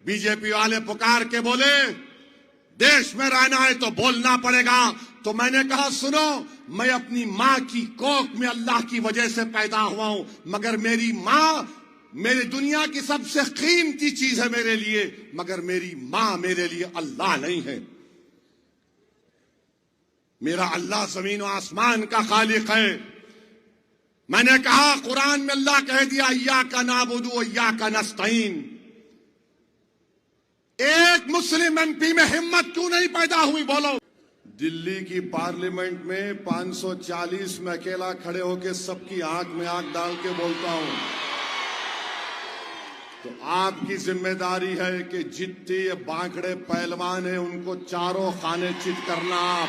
BJP वाले पुकार के बोले देश में रहना है तो बोलना पड़ेगा। तो मैंने कहा सुनो, मैं अपनी मां की कोख में अल्लाह की वजह से पैदा हुआ हूं, मगर मेरी मां मेरी दुनिया की सबसे कीमती चीज है मेरे लिए, मगर मेरी मां मेरे लिए अल्लाह नहीं है। मेरा अल्लाह जमीन और आसमान का खालिक है। मैंने कहा कुरान में अल्लाह कह दिया इय्याका नअबुदु व इय्याका नस्तईन। एक मुस्लिम एमपी में हिम्मत क्यों नहीं पैदा हुई बोलो। दिल्ली की पार्लियामेंट में 540 में अकेला खड़े होकर सबकी आंख में आंख डाल के बोलता हूं। तो आपकी जिम्मेदारी है कि जितने ये बांकड़े पहलवान हैं उनको चारों खाने चित करना। आप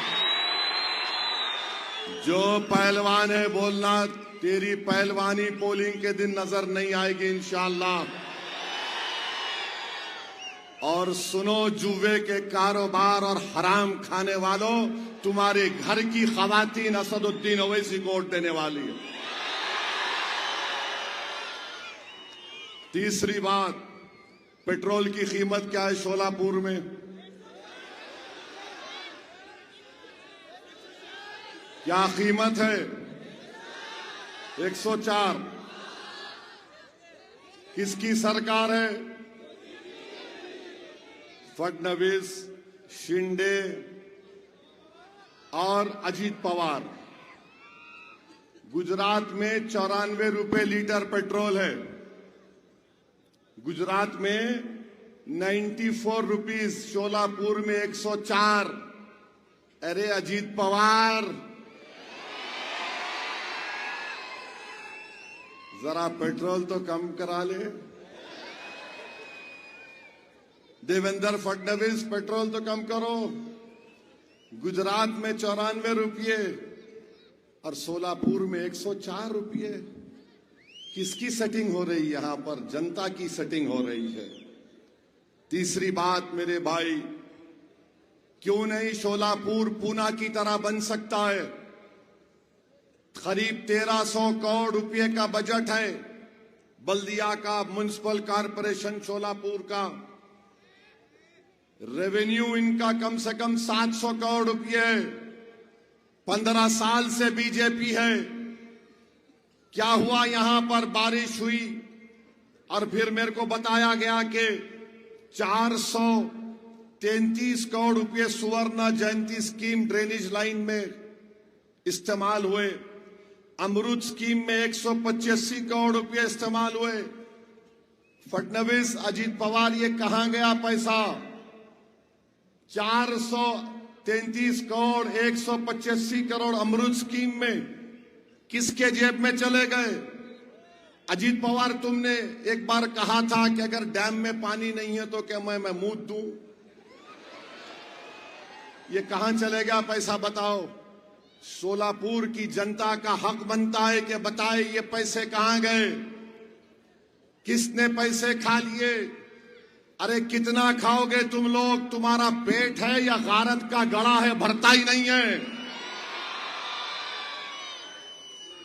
जो पहलवान है बोलना तेरी पहलवानी पोलिंग के दिन नजर नहीं आएगी इंशाअल्लाह। और सुनो जुए के कारोबार और हराम खाने वालों, तुम्हारे घर की खवातीन असदुद्दीन ओवैसी को वोट देने वाली है। तीसरी बात, पेट्रोल की कीमत क्या है शोलापुर में? क्या कीमत है? 104। किसकी सरकार है? फडणवीस, शिंदे और अजीत पवार। गुजरात में 94 रुपए लीटर पेट्रोल है। गुजरात में 94 रुपीज, शोलापुर में 104। अरे अजीत पवार, जरा पेट्रोल तो कम करा ले। देवेंद्र फडणवीस, पेट्रोल तो कम करो। गुजरात में 94 रुपये और सोलापुर में 104 रुपये। किसकी सेटिंग हो रही है यहां पर? जनता की सेटिंग हो रही है। तीसरी बात मेरे भाई, क्यों नहीं शोलापुर पूना की तरह बन सकता है? करीब 1300 करोड़ रुपए का बजट है बल्दिया का, म्युनिसिपल कॉरपोरेशन शोलापुर का। रेवेन्यू इनका कम से कम 700 करोड़ रुपए। 15 साल से बीजेपी है। क्या हुआ यहां पर? बारिश हुई और फिर मेरे को बताया गया कि 433 करोड़ रुपए सुवर्ण जयंती स्कीम ड्रेनेज लाइन में इस्तेमाल हुए। अमृत स्कीम में 185 करोड़ रुपए इस्तेमाल हुए। फडणवीस, अजीत पवार, ये कहां गया पैसा? 433 करोड़, 185 करोड़ अमृत स्कीम में किसके जेब में चले गए? अजीत पवार, तुमने एक बार कहा था कि अगर डैम में पानी नहीं है तो क्या मैं मूत दूं? ये कहां चले गया पैसा बताओ। सोलापुर की जनता का हक बनता है कि बताए ये पैसे कहां गए, किसने पैसे खा लिए। अरे कितना खाओगे तुम लोग? तुम्हारा पेट है या गारत का गड़ा है? भरता ही नहीं है।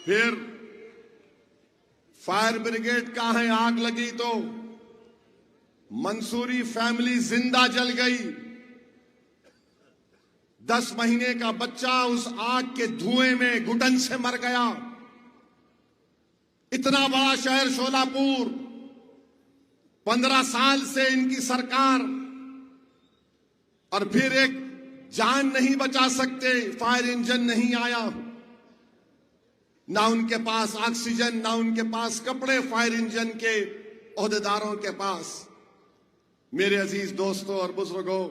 फिर फायर ब्रिगेड कहां है? आग लगी तो मंसूरी फैमिली जिंदा जल गई। 10 महीने का बच्चा उस आग के धुएं में घुटन से मर गया। इतना बड़ा शहर शोलापुर, 15 साल से इनकी सरकार, और फिर एक जान नहीं बचा सकते। फायर इंजन नहीं आया, ना उनके पास ऑक्सीजन, ना उनके पास कपड़े फायर इंजन के ओहदेदारों के पास। मेरे अजीज दोस्तों और बुजुर्गों,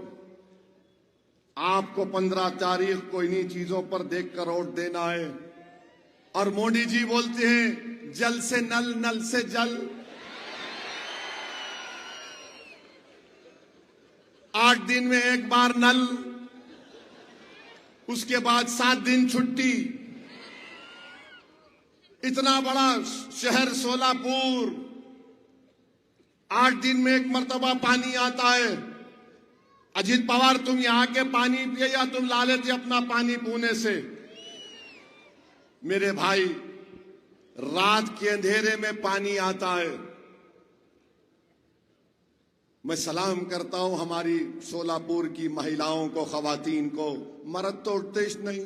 आपको 15 तारीख को इन्हीं चीजों पर देखकर वोट देना है। और मोदी जी बोलते हैं जल से नल, नल से जल। 8 दिन में एक बार नल, उसके बाद 7 दिन छुट्टी। इतना बड़ा शहर सोलापुर, 8 दिन में एक मर्तबा पानी आता है। अजीत पवार, तुम यहां के पानी पिए या तुम ला लेते अपना पानी पुणे से? मेरे भाई, रात के अंधेरे में पानी आता है। मैं सलाम करता हूं हमारी सोलापुर की महिलाओं को, खवातीन को। मर्द तो उठते ही नहीं।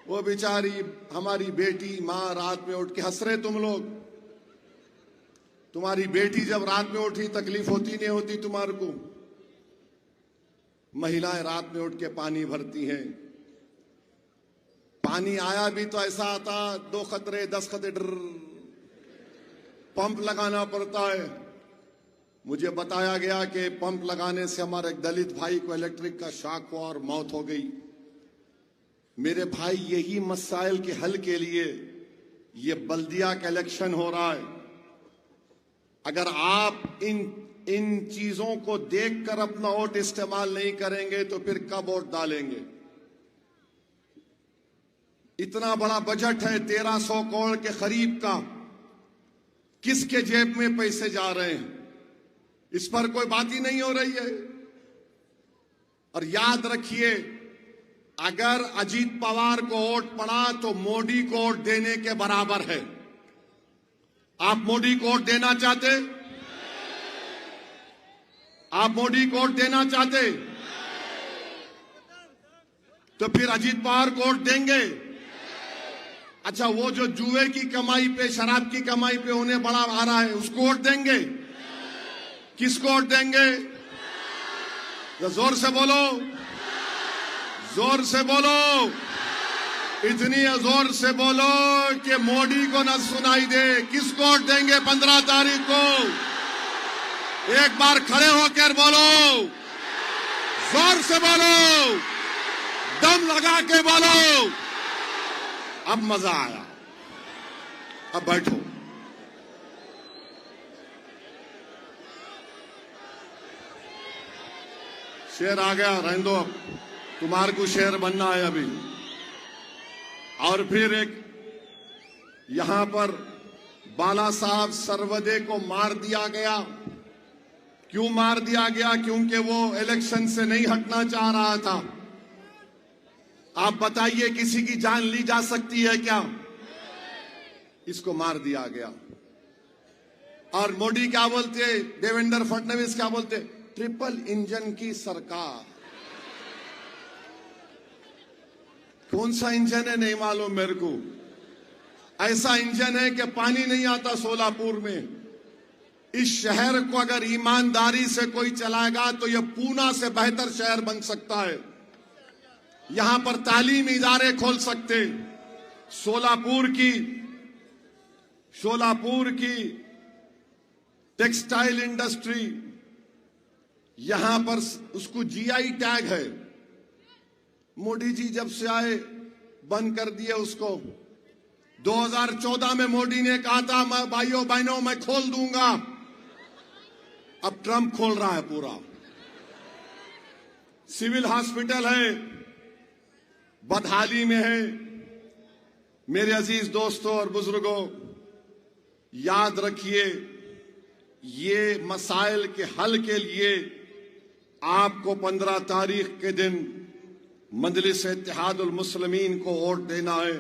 वो बेचारी हमारी बेटी माँ रात में उठ के हंस रहे तुम लोग। तुम्हारी बेटी जब रात में उठी तकलीफ होती नहीं होती तुम्हारे को? महिलाएं रात में उठ के पानी भरती हैं। पानी आया भी तो ऐसा आता, 2 खतरे 10 खतरे, पंप लगाना पड़ता है। मुझे बताया गया कि पंप लगाने से हमारे एक दलित भाई को इलेक्ट्रिक का शॉक हुआ और मौत हो गई। मेरे भाई, यही मसाइल के हल के लिए ये बल्दिया का इलेक्शन हो रहा है। अगर आप इन चीजों को देखकर अपना वोट इस्तेमाल नहीं करेंगे तो फिर कब वोट डालेंगे? इतना बड़ा बजट है 1300 करोड़ के करीब का, किसके जेब में पैसे जा रहे हैं इस पर कोई बात ही नहीं हो रही है। और याद रखिए, अगर अजीत पवार को वोट पड़ा तो मोदी को वोट देने के बराबर है। आप मोदी को वोट देना चाहते? आप मोदी को वोट देना चाहते तो फिर अजीत पवार को वोट देंगे? अच्छा, वो जो जुए की कमाई पे, शराब की कमाई पे उन्हें बड़ा आ रहा है, उसको वोट देंगे? किसको वोट देंगे? तो जोर से बोलो, जोर से बोलो, इतनी जोर से बोलो कि मोदी को न सुनाई दे। किसको वोट देंगे 15 तारीख को? एक बार खड़े होकर बोलो, जोर से बोलो, दम लगा के बोलो। अब मजा आया। अब बैठो। शेर आ गया, रहने दो। तुम्हारे को शेर बनना है अभी। और फिर एक यहां पर बाला साहब सर्वदे को मार दिया गया। क्यों मार दिया गया? क्योंकि वो इलेक्शन से नहीं हटना चाह रहा था। आप बताइए, किसी की जान ली जा सकती है क्या? इसको मार दिया गया। और मोदी क्या बोलते, देवेंद्र फडणवीस क्या बोलते? ट्रिपल इंजन की सरकार। कौन सा इंजन है नहीं मालूम मेरे को। ऐसा इंजन है कि पानी नहीं आता सोलापुर में। इस शहर को अगर ईमानदारी से कोई चलाएगा तो यह पूना से बेहतर शहर बन सकता है। यहां पर तालीमी इदारे खोल सकते। सोलापुर की टेक्सटाइल इंडस्ट्री, यहां पर उसको जीआई टैग है। मोदी जी जब से आए बंद कर दिए उसको। 2014 में मोदी ने कहा था, मैं भाइयों बहनों मैं खोल दूंगा। अब ट्रंप खोल रहा है पूरा। सिविल हॉस्पिटल है, बदहाली में है। मेरे अजीज दोस्तों और बुजुर्गों, याद रखिए, ये मसाइल के हल के लिए आपको 15 तारीख के दिन मजलिस इत्तेहादुल मुस्लिमीन को वोट देना है।